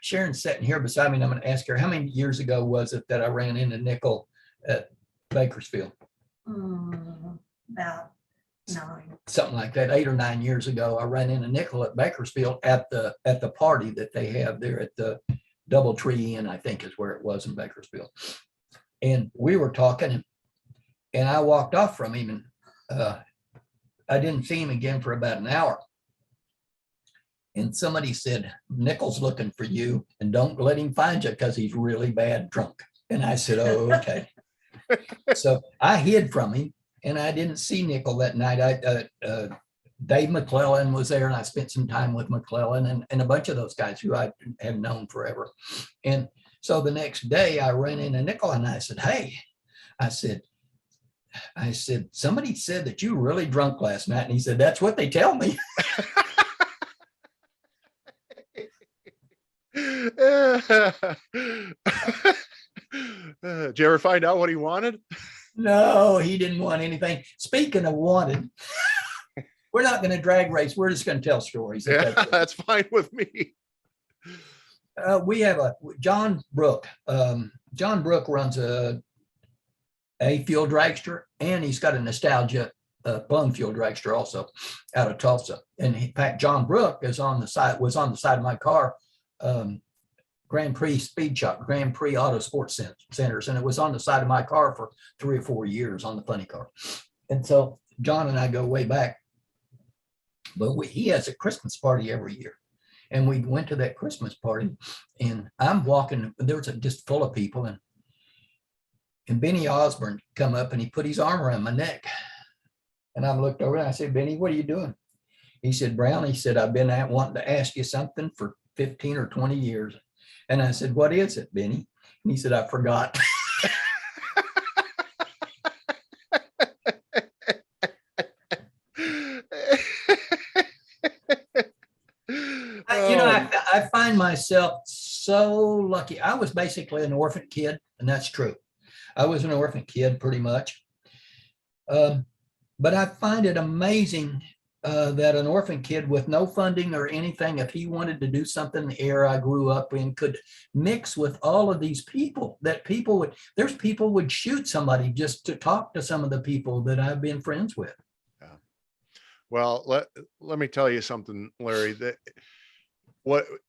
Sharon's sitting here beside me, and I'm going to ask her, how many years ago was it that I ran into Nickel at Bakersfield? About 9. Something like that, 8 or 9 years ago. I ran into Nickel at Bakersfield at the party that they have there at the Doubletree Inn, I think is where it was in Bakersfield. And we were talking, and I walked off from him, and I didn't see him again for about an hour. And somebody said, "Nickel's looking for you, and don't let him find you because he's really bad drunk." And I said, "Oh, okay." So I hid from him, and I didn't see Nickel that night. Dave McClellan was there, and I spent some time with McClellan and a bunch of those guys who I have known forever. And so the next day I ran into Nickel, and I said, "Hey," I said, "somebody said that you were really drunk last night." And he said, "That's what they tell me." Did you ever find out what he wanted? No, he didn't want anything. Speaking of wanted, we're not going to drag race. We're just going to tell stories. Yeah, that's fine with me. We have a John Brook. John Brook runs a fuel dragster, and he's got a nostalgia bum fuel dragster also out of Tulsa. And in fact, John Brook was on the side of my car, Grand Prix Speed Shop, Grand Prix Auto Sports Centers, and it was on the side of my car for 3 or 4 years on the funny car. And so John and I go way back, but he has a Christmas party every year. And we went to that Christmas party, and I'm walking, there was just full of people, and Benny Osborne come up and he put his arm around my neck. And I looked over and I said, Benny, what are you doing? He said, Brown, he said, I've been wanting to ask you something for 15 or 20 years. And I said, what is it, Benny? And he said, I forgot. I find myself so lucky. I was basically an orphan kid, and that's true. I was an orphan kid pretty much. But I find it amazing that an orphan kid with no funding or anything, if he wanted to do something in the era I grew up in, could mix with all of these people, that people would shoot somebody just to talk to some of the people that I've been friends with. Yeah. Well, let me tell you something, Larry,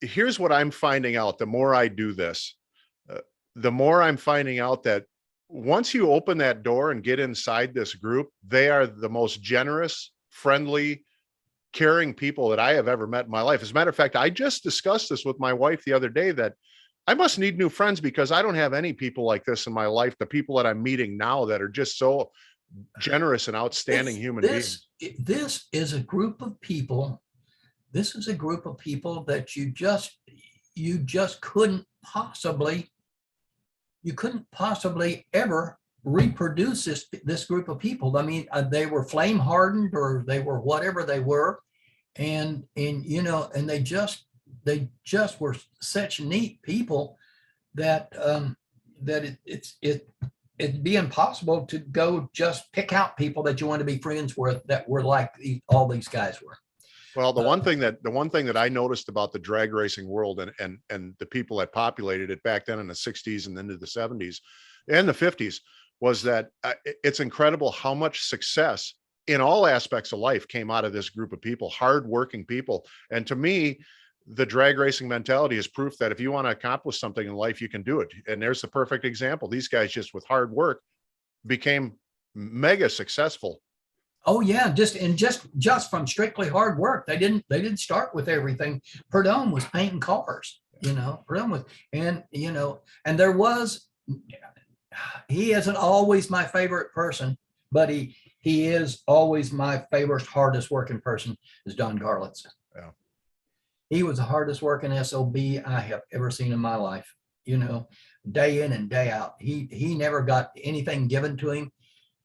here's what I'm finding out. The more I do this, the more I'm finding out that once you open that door and get inside this group, they are the most generous, friendly, caring people that I have ever met in my life. As a matter of fact, I just discussed this with my wife the other day, that I must need new friends because I don't have any people like this in my life. The people that I'm meeting now that are just so generous and outstanding human beings. This is a group of people. This is a group of people that you just couldn't possibly ever reproduce this group of people. I mean, they were flame hardened, or they were whatever they were, and they just were such neat people that it'd be impossible to go just pick out people that you want to be friends with that were like all these guys were. Well, the one thing that I noticed about the drag racing world and the people that populated it back then in the 60s and into the 70s and the 50s was that it's incredible how much success in all aspects of life came out of this group of people, hardworking people. And to me, the drag racing mentality is proof that if you want to accomplish something in life, you can do it. And there's the perfect example. These guys, just with hard work, became mega successful. Oh yeah, just from strictly hard work. They didn't start with everything. Perdome was painting cars, Perdome was, and there was, he isn't always my favorite person, but he is always my favorite, hardest working person is Don Garlitz. Yeah. He was the hardest working SOB I have ever seen in my life, day in and day out. He never got anything given to him.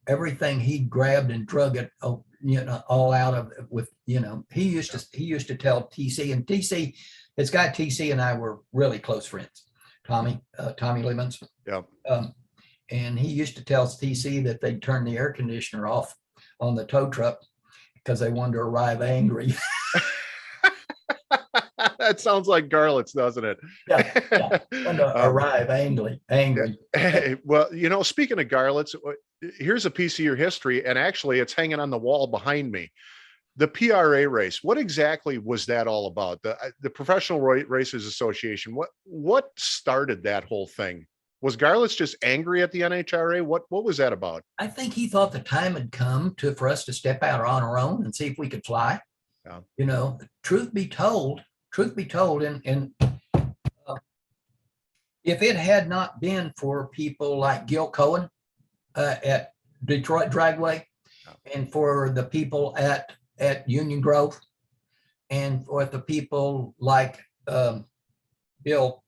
Everything he grabbed and drug it, all out of it with, he used to tell TC, and TC, this guy TC and I were really close friends. Tommy Lemons. Yeah. And he used to tell TC that they'd turn the air conditioner off on the tow truck because they wanted to arrive angry. That sounds like Garlitz, doesn't it? Yeah. Arrive angry. Well, speaking of Garlitz, here's a piece of your history, and actually it's hanging on the wall behind me. The PRA race, what exactly was that all about? The Professional Racers Association, what started that whole thing? Was Garlitz just angry at the NHRA? What was that about? I think he thought the time had come for us to step out on our own and see if we could fly. Yeah. Truth be told, and if it had not been for people like Gil Cohen at Detroit Dragway, and for the people at Union Grove, and for the people like Bill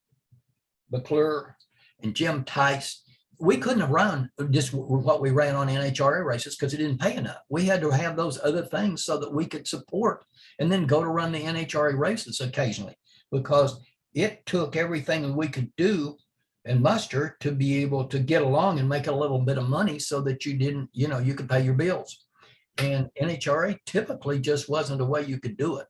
Mcclure and Jim Tice, we couldn't have run just what we ran on NHRA races because it didn't pay enough. We had to have those other things so that we could support and then go to run the NHRA races occasionally, because it took everything we could do and muster to be able to get along and make a little bit of money so that you didn't, you could pay your bills. And NHRA typically just wasn't a way you could do it.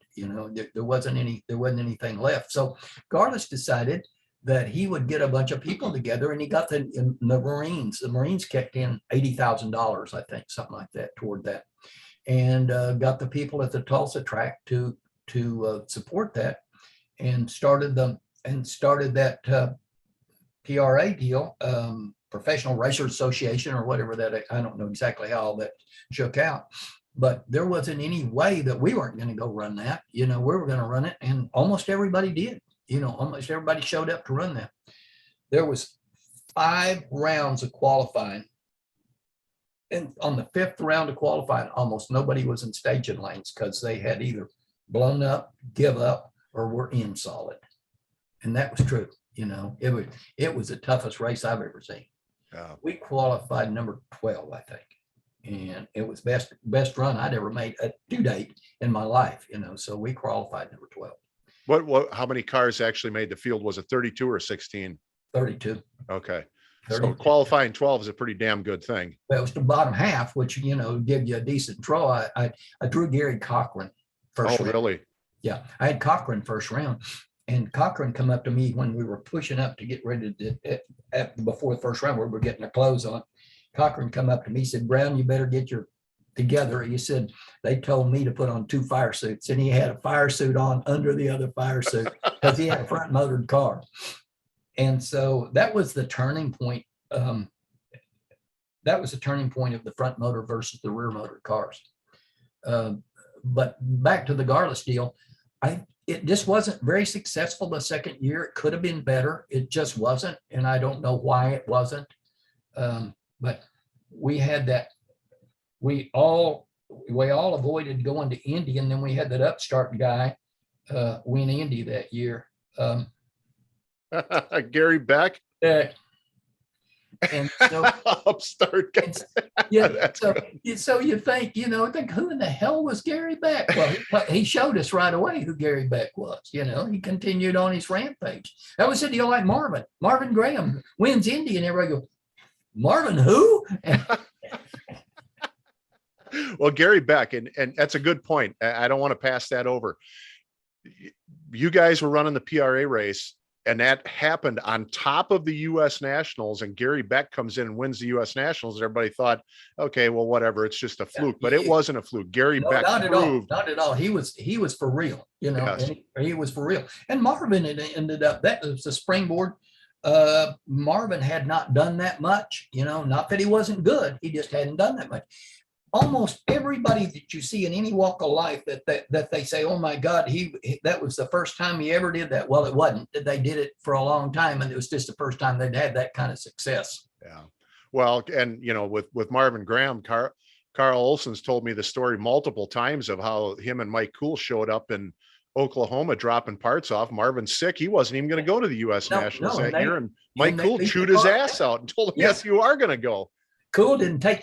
There wasn't anything left. So Garlis decided that he would get a bunch of people together, and he got the Marines. The Marines kicked in $80,000, I think, something like that, toward that, and got the people at the Tulsa track to support that, and started that PRA deal, Professional Racers Association, or whatever that, I don't know exactly how all that shook out, but there wasn't any way that we weren't going to go run that. We were going to run it, and almost everybody did. Almost everybody showed up to run that. There was 5 rounds of qualifying, and on the 5th round of qualifying, almost nobody was in staging lanes because they had either blown up, give up, or were in solid. And that was true. It was the toughest race I've ever seen. Yeah. We qualified number 12, I think. And it was best run I'd ever made at due date in my life, so we qualified number 12. How many cars actually made the field? Was it 32 or 16? 32. Okay. 32. So qualifying 12 is a pretty damn good thing. Well, it was the bottom half, which, give you a decent draw. I drew Gary Cochran first round. Really? Yeah. I had Cochran first round, and Cochran come up to me when we were pushing up to get ready before the first round, where we were getting our clothes on. Cochran come up to me, said, "Brown, you better get your together." He said, "They told me to put on 2 fire suits," and he had a fire suit on under the other fire suit because he had a front motored car. And so that was the turning point. That was the turning point of the front motor versus the rear motor cars. But back to the Garlis deal, it just wasn't very successful the second year. It could have been better. It just wasn't, and I don't know why it wasn't. But we had that. We all avoided going to Indy, and then we had that upstart guy win Indy that year. Gary Beck. And so upstart guy. Yeah. So you think, who in the hell was Gary Beck? Well, he showed us right away who Gary Beck was. He continued on his rampage. That was a deal like Marvin Graham wins Indy, and everybody goes, "Marvin who?" Well, Gary Beck, and that's a good point. I don't want to pass that over. You guys were running the PRA race, and that happened on top of the U.S. Nationals, and Gary Beck comes in and wins the U.S. Nationals. And everybody thought, okay, well, whatever, it's just a fluke. But it wasn't a fluke. Gary Beck proved. Not at all. He was for real, Yes. and he was for real. And Marvin ended up, that was the springboard. Marvin had not done that much, not that he wasn't good. He just hadn't done that much. Almost everybody that you see in any walk of life that they say, "Oh my God, that was the first time he ever did that." Well, it wasn't. They did it for a long time, and it was just the first time they'd had that kind of success. Yeah. Well, and with Marvin Graham, Carl Olson's told me the story multiple times of how him and Mcclure showed up in Oklahoma dropping parts off. Marvin's sick. He wasn't even going to go to the U.S. Nationals that year, and Mcclure chewed his ass out and told him, "Yes, you are going to go." Cool didn't take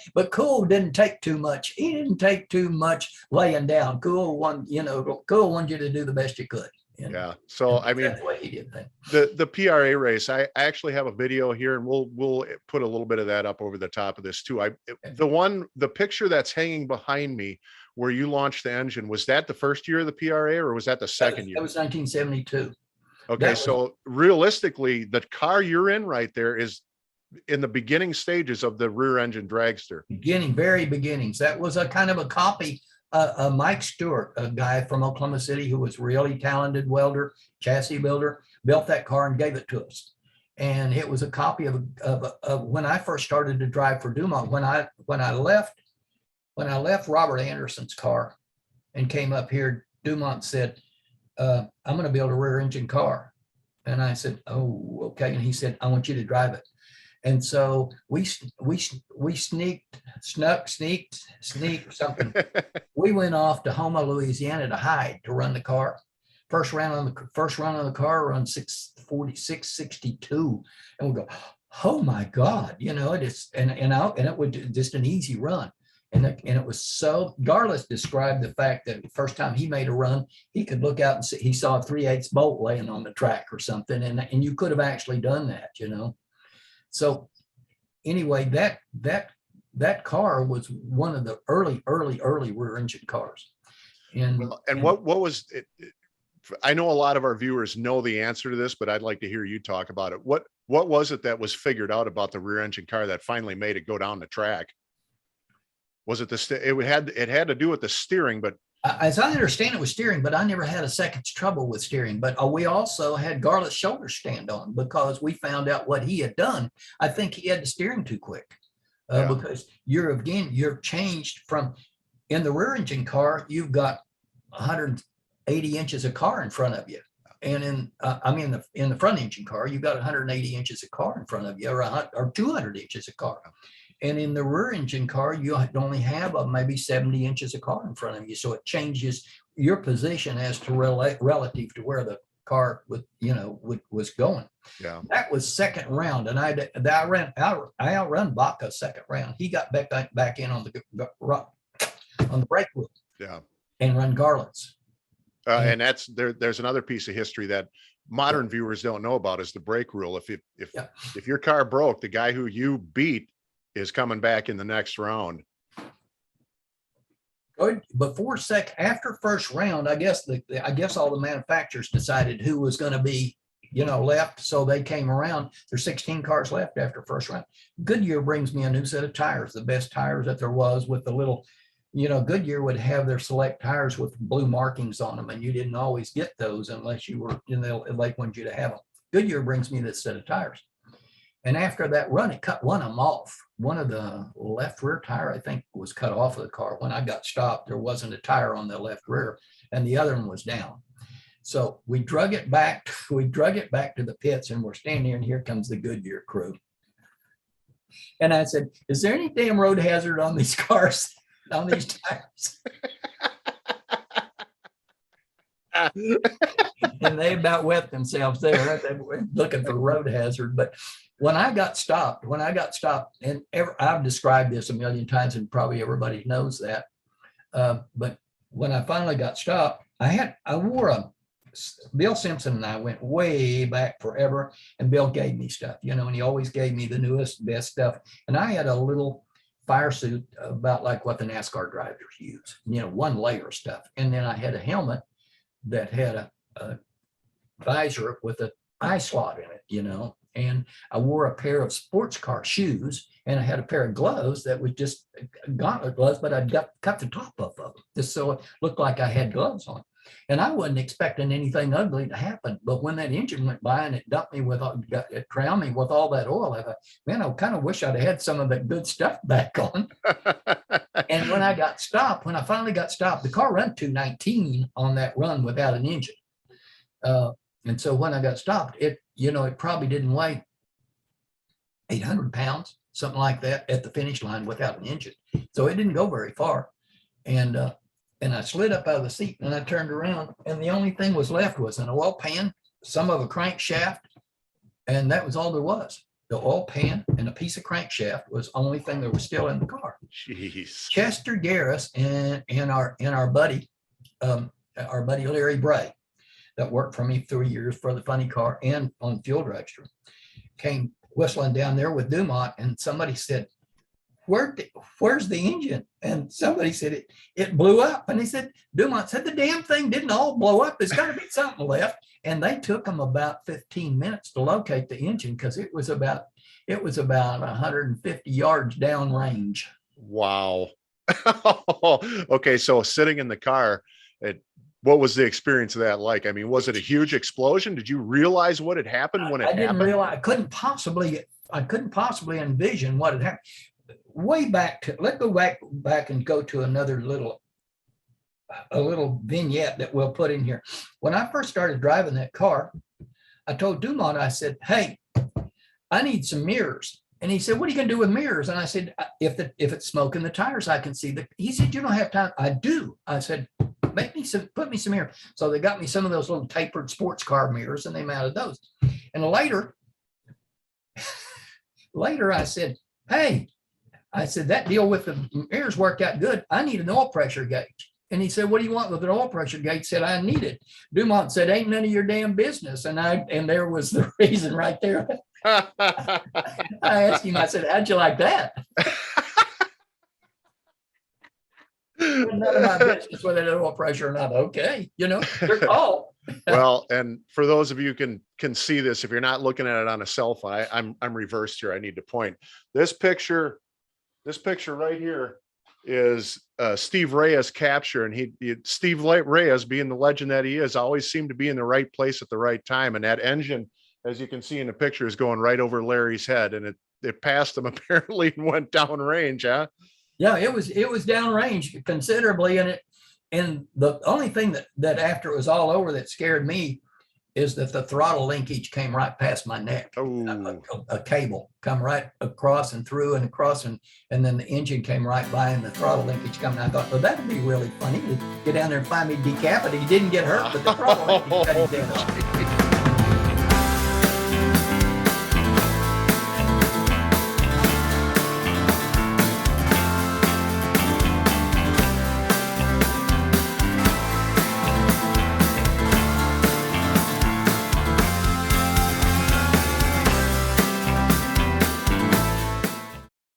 too much. He didn't take too much laying down. Cool wanted you to do the best you could. Yeah. So I mean, that's the way he did things. The PRA race, I actually have a video here, and we'll put a little bit of that up over the top of this too. The picture that's hanging behind me where you launched the engine, was that the first year of the PRA, or was that the second year? That was 1972. Okay. So realistically, the car you're in right there is in the beginning stages of the rear engine dragster. Very beginnings. That was a kind of a copy. Mike Stewart, a guy from Oklahoma City who was really talented welder, chassis builder, built that car and gave it to us. And it was a copy of when I first started to drive for Dumont. When I left Robert Anderson's car and came up here, Dumont said, "I'm going to build a rear engine car." And I said, "Oh, okay." And he said, "I want you to drive it." And so we sneaked something. We went off to Houma, Louisiana to hide, to run the car. First run on the car, run 6:46.62. And we go, "Oh my God," it is, and it was just an easy run. And it was so, Garlis described the fact that the first time he made a run, he could look out and see, he saw a 3/8 bolt laying on the track or something. And you could have actually done that, you know? So anyway, that car was one of the early rear engine cars. And what was it? I know a lot of our viewers know the answer to this, but I'd like to hear you talk about it. What was it that was figured out about the rear engine car that finally made it go down the track? Was it it had to do with the steering, but as I understand it was steering, but I never had a second's trouble with steering. But we also had Garlet's shoulder stand on because we found out what he had done. I think he had the steering too quick because you're changed from, in the rear engine car, you've got 180 inches of car in front of you. And in the front engine car, you've got 180 inches of car in front of you, or 200 inches of car. And in the rear engine car, you only have maybe 70 inches of car in front of you. So it changes your position as to relative to where the car was going. Yeah. That was second round. And I outrun Baca second round. He got back in on the brake wheel. Yeah. And run Garland's. And that's there's another piece of history that modern viewers don't know about is the brake rule. If your car broke, the guy who you beat is coming back in the next round. After first round, I guess all the manufacturers decided who was going to be, left. So they came around. There's 16 cars left after first round. Goodyear brings me a new set of tires, the best tires that there was, with the little, Goodyear would have their select tires with blue markings on them, and you didn't always get those unless you were like wanted you to have them. Goodyear brings me this set of tires. And after that run, it cut one of them off. One of the left rear tire, I think, was cut off of the car. When I got stopped, there wasn't a tire on the left rear, and the other one was down. So we drug it back to the pits, and we're standing here, and here comes the Goodyear crew. And I said, "Is there any damn road hazard on these cars, on these tires?" And they about wet themselves there. They were looking for road hazard. But when I got stopped, and I've described this a million times, and probably everybody knows that. But when I finally got stopped, I wore Bill Simpson and I went way back forever, and Bill gave me stuff, and he always gave me the newest, best stuff. And I had a little fire suit about like what the NASCAR drivers use, one layer of stuff. And then I had a helmet that had a visor with an eye slot in it, and I wore a pair of sports car shoes, and I had a pair of gloves that was just gauntlet gloves, but I'd cut the top off of them just so it looked like I had gloves on. And I wasn't expecting anything ugly to happen. But when that engine went by and it drowned me with all that oil, I thought, man, I kind of wish I'd had some of that good stuff back on. And when I finally got stopped, the car ran 219 on that run without an engine. And so when I got stopped, it probably didn't weigh 800 pounds, something like that, at the finish line without an engine. So it didn't go very far. And I slid up out of the seat, and I turned around, and the only thing was left was an oil pan, some of a crankshaft, and that was all there was. The oil pan and a piece of crankshaft was the only thing that was still in the car. Jeez. Chester Garris and our buddy Larry Bray, that worked for me 3 years for the funny car and on Fuel Dragster, came whistling down there with Dumont, and somebody said, where's the engine? And somebody said it blew up. And he said, Dumont said, the damn thing didn't all blow up. There's got to be something left. And they took them about 15 minutes to locate the engine, because it was about 150 yards down range. Wow. Okay, so sitting in the car, what was the experience of that like? I mean, was it a huge explosion? Did you realize what had happened when it happened? I didn't realize. I couldn't possibly envision what had happened. Let's go back and go to another little vignette that we'll put in here. When I first started driving that car, I told Dumont, I said, "Hey, I need some mirrors." And he said, "What are you going to do with mirrors?" And I said, if it's smoke in the tires, I can see the." He said, "You don't have time." I do. I said, put me some mirrors. So they got me some of those little tapered sports car mirrors, and they mounted those. And later I said, "Hey, I said, that deal with the mirrors worked out good. I need an oil pressure gauge. And he said, what do you want with an oil pressure gauge? Said, I need it. Dumont said, ain't none of your damn business. And there was the reason right there. I asked him, I said, how'd you like that? None of my business whether they oil pressure or not. Okay, they're called. Well, and for those of you can see this, if you're not looking at it on a cell phone, I'm reversed here. I need to point. This picture right here is Steve Reyes capture, and Steve Reyes, being the legend that he is, always seemed to be in the right place at the right time. And that engine, as you can see in the picture, is going right over Larry's head, and it passed him apparently and went down range, huh? Yeah, it was downrange considerably, and the only thing that after it was all over that scared me is that the throttle linkage came right past my neck. A cable come right across and through and across, and then the engine came right by, and the throttle linkage come. And I thought, well, that'd be really funny to get down there and find me decapitated. He didn't get hurt, but the throttle linkage got him dead.